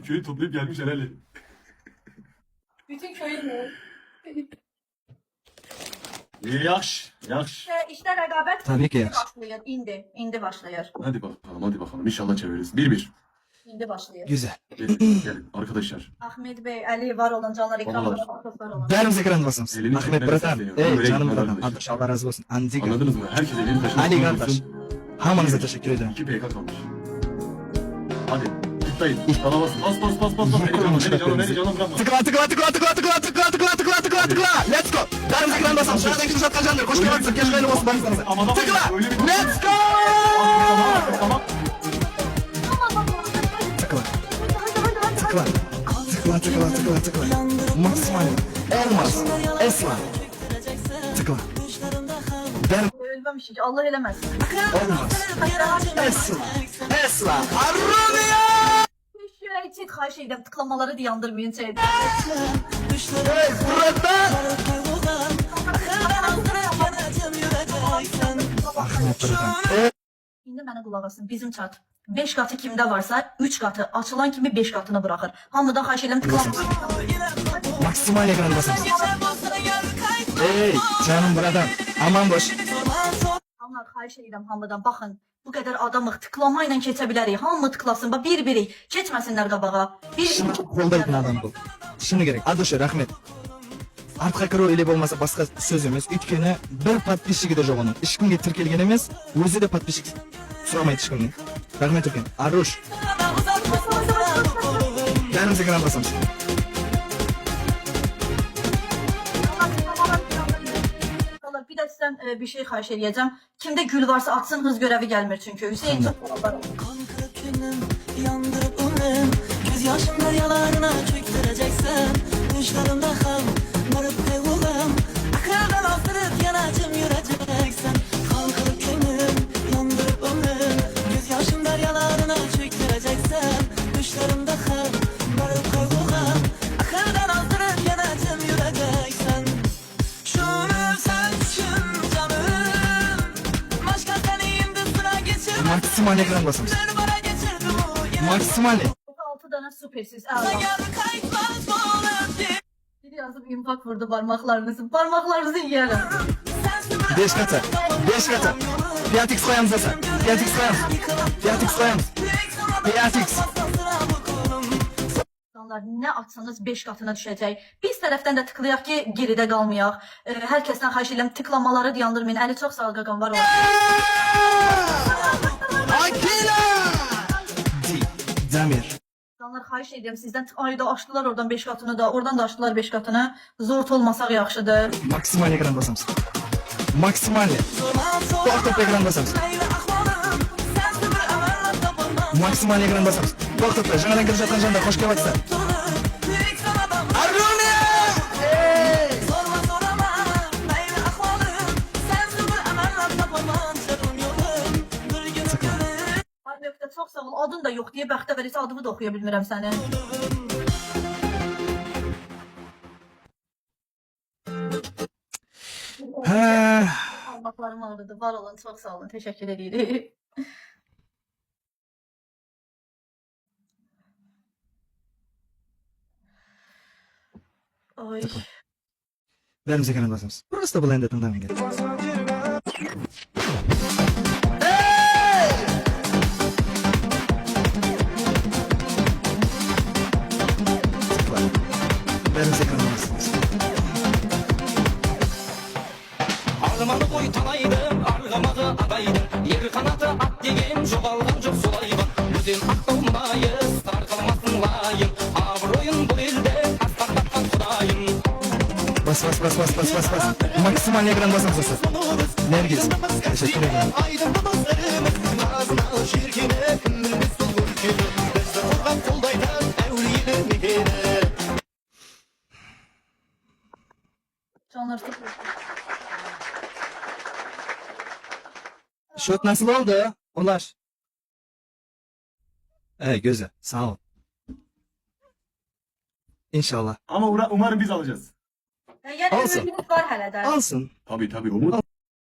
köyü toplayıp gelmiş herhalde. Bütün köyün mü? Yaş. İşte rekabet Tabii ki. başlıyor. İndi başlıyor. Hadi bakalım. İnşallah çeviririz. 1-1. İndi başlıyor. Güzel. Gelin arkadaşlar. Ahmet Bey, Ali var olan canlar ekranlarda var olan. Derimiz ekran basımız. Elini Ahmet çekmeden Bratan. sesleniyorum. Ey Buraya canım gitmeden Bratan. arkadaşlar. Arkadaş Allah razı olsun. Andiga. Anladınız mı? Herkes elini taşın Ali üstüne kardeş. koysun. Hamanıza teşekkür ederim. 2 PK kalmış. Hadi. Tıklayın. Bana bas. Bas. Beni canım bırakma. Tıkla. Let's go. Derimiz ekran basımız. Şuradan kimse atkan candır. Koş gel atsın. Keşke öyle olsun. Tıkla. Let's go. Tamam. Tıkla. Maksimal. Elmas. Esma. Tıkla. Derim. Ölmemiş hiç. Allah eləməsin. Elmas. Esma. Arronia. Şöyle xahiş edirəm tıklamaları dayandırmayın şeydə. Hey burada. Ahmet Bratan. İndi mənə qulaq asın. Bizim çat 5 qatı kimdə varsa 3 qatı açılan kimi 5 qatını buraxır. Hamıdan xahiş edirəm tıklamaları. Maksimal ekran basımız. Ey canım Bratan. Aman boş. Hamıdan xahiş edirəm hamıdan. Baxın, bu qədər adamıq tıklama ilə keçə bilərik. Hamı tıklasın. Bax bir-biri keçməsinlər qabağa. Şimdi koldaydın adam bu. Şimdi gerek. Adışır Ahmet. Artık hakırı öyle olmasa başka sözümüz. Ütkene bir patpişik de yok onun. İşkim getir kelgenimiz. Özü de patpişik. Suramaydı işkimini. Rahmet Türkan. Arruş. Derimize kadar basamız. Bir də sizdən bir şey xahiş edəcəm. Kimdə gül varsa atsın, hız görəvi gəlmir çünki. Hüseyin çox beraber. Kankırıp günüm, yandırıp ömrüm. Göz yaşım deryalarına çöktüreceksin. Düşlerimde ham, varıp kaybolum. Akradan astırıp yanacım yüreceksin. Kankırıp günüm, yandırıp ömrüm. Göz yaşım deryalarına çöktüreceksin. Düşlerimde ham, varıp kaybolum. Akradan astırıp yanacım yüreceksin. Şunu sen düşün canım. Başka seni indi sıra geçirme. Maksimal ekran basamız. Maksimal. 6 dənə supersiz. Bir yazıb impak vurdu parmaklarınızı. Parmaklarınızı yiyərəm. 5 katı. 5 katı. 5x koyalım zasa. 5x koyalım. 5x koyalım. 5x. İnsanlar nə atsanız 5 qatına düşəcək. Biz tərəfdən də tıklayaq ki, geridə qalmayaq. Hər kəsdən xahiş edirəm tıklamaları dayandırmayın. Əli çox sağ ol qaqam var olsun. Akila. Damir. İnsanlar xahiş edirəm sizdən ayda açdılar oradan 5 qatını da, oradan da açdılar 5 qatını. Zort olmasaq yaxşıdır. Maksimal ekran basamız. Maksimal. Top ekran basamız. Maksimal ekran basamız. Top. Жаңадан кіріп жатқан жандар қош келіпсіздер. Arronia! Nöqtə çox sağ ol. Adın da yox deyə bəxtə verirsə adımı da oxuya bilmirəm səni. Parmaklarım ağrıdı. Var olun, çox sağ olun. Təşəkkür edirik. Oy. Derimize ekran basamız. Просто blend ettim tamam gel. Derimize ekran basamız. Armanı koy tanaydım, argamağı adaydım. Yer kanatı at degen, жоғалған жоқ солайған. Өзен ақталмайы, сарқылмасын лайым. Абыройын бұл елде, асқақтатқан құдайым. Bas. Maksimal ekran basamız. Nergis. Teşekkür ederim. Aydınды достарымыз, назына жеркені, кімдіміз сол өлкені. Бізді қорғап қолдайтын әулиені мекені. Canlar çok Şut nasıl oldu? Ulaş. Güzel. Sağ ol. İnşallah. Ama umarım biz alacağız. Yəni Olsun. ümidimiz var hələ də. Alsın. Tabii umut.